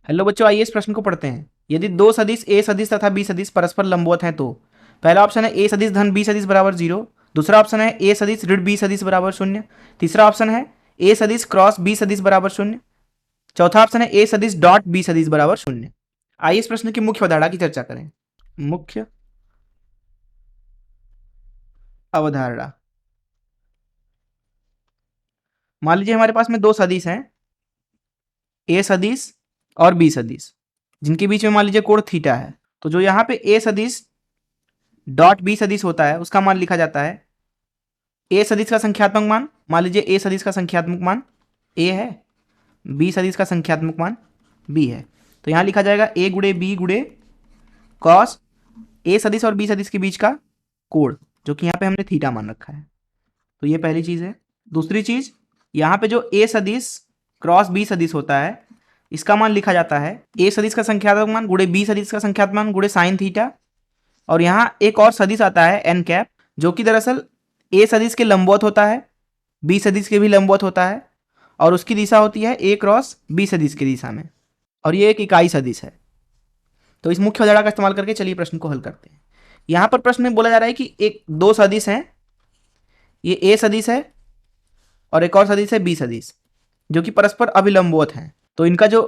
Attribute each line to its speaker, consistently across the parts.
Speaker 1: Hello बच्चों, आइए इस प्रश्न को पढ़ते हैं। यदि दो सदिश ए सदिश तथा बी सदिश परस्पर लंबवत हैं तो पहला ऑप्शन है ए सदिश धन बी सदिश बराबर 0, दूसरा ऑप्शन है ए सदिश ऋण बी सदिश बराबर 0, तीसरा ऑप्शन है ए सदिश क्रॉस बी सदिश बराबर 0, चौथा ऑप्शन है ए सदिश डॉट बी सदिश बराबर 0। आइए इस प्रश्न की मुख्य अवधारणा की चर्चा करें। मुख्य अवधारणा, मान लीजिए हमारे पास में दो सदिश हैं, ए सदिश और बी सदिश, जिनके बीच में मान लीजिए कोण थीटा है। तो जो यहाँ पे ए सदिश डॉट बी सदिश होता है उसका मान लिखा जाता है ए सदिश का संख्यात्मक मान, मान लीजिए ए सदिश का संख्यात्मक मान ए है, बी सदिश का संख्यात्मक मान बी है। तो यहाँ लिखा जाएगा ए गुणे बी गुणे कॉस ए सदिश और बी सदिश के बीच का कोण, जो कि यहाँ पे हमने थीटा मान रखा है। तो ये पहली चीज़ है। दूसरी चीज़, यहाँ पे जो ए सदिश क्रॉस बी सदिश होता है इसका मान लिखा जाता है ए सदिश का संख्यात्मक मान गुणे बी सदिश का संख्यात्मक मान गुणे साइन थीटा। और यहाँ एक और सदिश आता है एन कैप, जो कि दरअसल ए सदिश के लंबवत होता है, बी सदिश के भी लंबवत होता है, और उसकी दिशा होती है ए क्रॉस बी सदिश की दिशा में, और ये एक इकाई सदिश है। तो इस मुख्य अवधारणा का इस्तेमाल करके चलिए प्रश्न को हल करते हैं। यहाँ पर प्रश्न में बोला जा रहा है कि एक दो सदिश हैं, ये ए सदिश है और एक और सदिश है बी सदिश, जो कि परस्पर अभिलंबवत हैं। तो इनका जो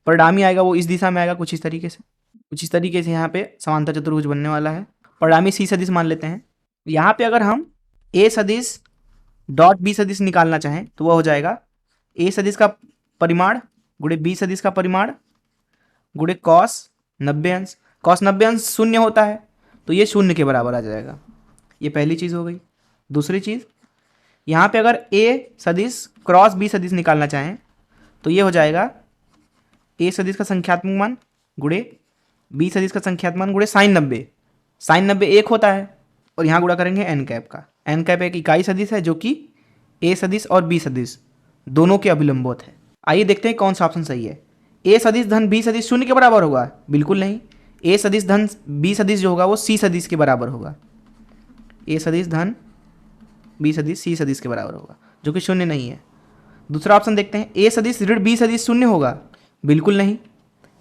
Speaker 1: परिणामी आएगा वो इस दिशा में आएगा, कुछ इस तरीके से यहाँ पे समांतर चतुर्भुज बनने वाला है। परिणामी सी सदिश मान लेते हैं। यहाँ पे अगर हम ए सदिश डॉट बी सदिश निकालना चाहें तो वह हो जाएगा ए सदिश का परिमाण गुणे बी सदिश का परिमाण गुणे कॉस 90 अंश। कॉस 90 अंश शून्य होता है तो ये शून्य के बराबर आ जाएगा। ये पहली चीज़ हो गई। दूसरी चीज़, यहाँ पे अगर ए सदिश क्रॉस बी सदिश निकालना चाहें तो ये हो जाएगा ए सदिश का संख्यात्मक मान गुणे बी सदिश का संख्यात्मक मान गुणे साइन 90। साइन 90 एक होता है और यहाँ गुणा करेंगे एन कैप का। एन कैप एक इकाई सदिश है जो कि ए सदिश और बी सदिश दोनों के अभिलंबवत है। आइए देखते हैं कौन सा ऑप्शन सही है। ए सदिश धन बी सदिश शून्य के बराबर होगा? बिल्कुल नहीं। ए सदिश धन बी सदिश जो होगा वो सी सदिश के बराबर होगा। ए सदिश धन बी सदिश सी सदिश के बराबर होगा, जो कि शून्य नहीं है। दूसरा ऑप्शन देखते हैं, ए सदिश ऋण बी सदिश शून्य होगा? बिल्कुल नहीं।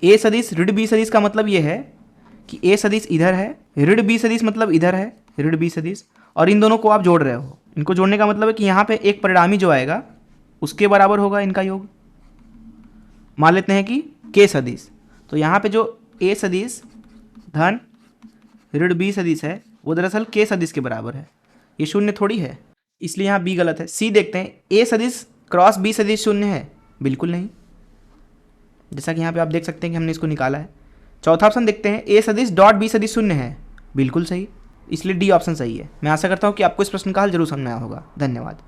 Speaker 1: ए सदिश ऋण बी सदिश का मतलब ये है कि ए सदिश इधर है, ऋण बी सदिश मतलब इधर है, ऋण बी सदिश, और इन दोनों को आप जोड़ रहे हो। इनको जोड़ने का मतलब है कि यहाँ पे एक परिणामी जो आएगा उसके बराबर होगा इनका योग। मान लेते हैं कि के सदिश, तो यहाँ पे जो ए सदिश धन ऋण बी सदिश है वो दरअसल के सदिश के बराबर है। ये शून्य थोड़ी है, इसलिए यहाँ बी गलत है। सी देखते हैं, ए सदिश क्रॉस बी सदिश शून्य है? बिल्कुल नहीं, जैसा कि यहाँ पे आप देख सकते हैं कि हमने इसको निकाला है। चौथा ऑप्शन देखते हैं, ए सदिश डॉट बी सदिश शून्य है? बिल्कुल सही, इसलिए डी ऑप्शन सही है। मैं आशा करता हूँ कि आपको इस प्रश्न का हल जरूर समझ में आया होगा। धन्यवाद।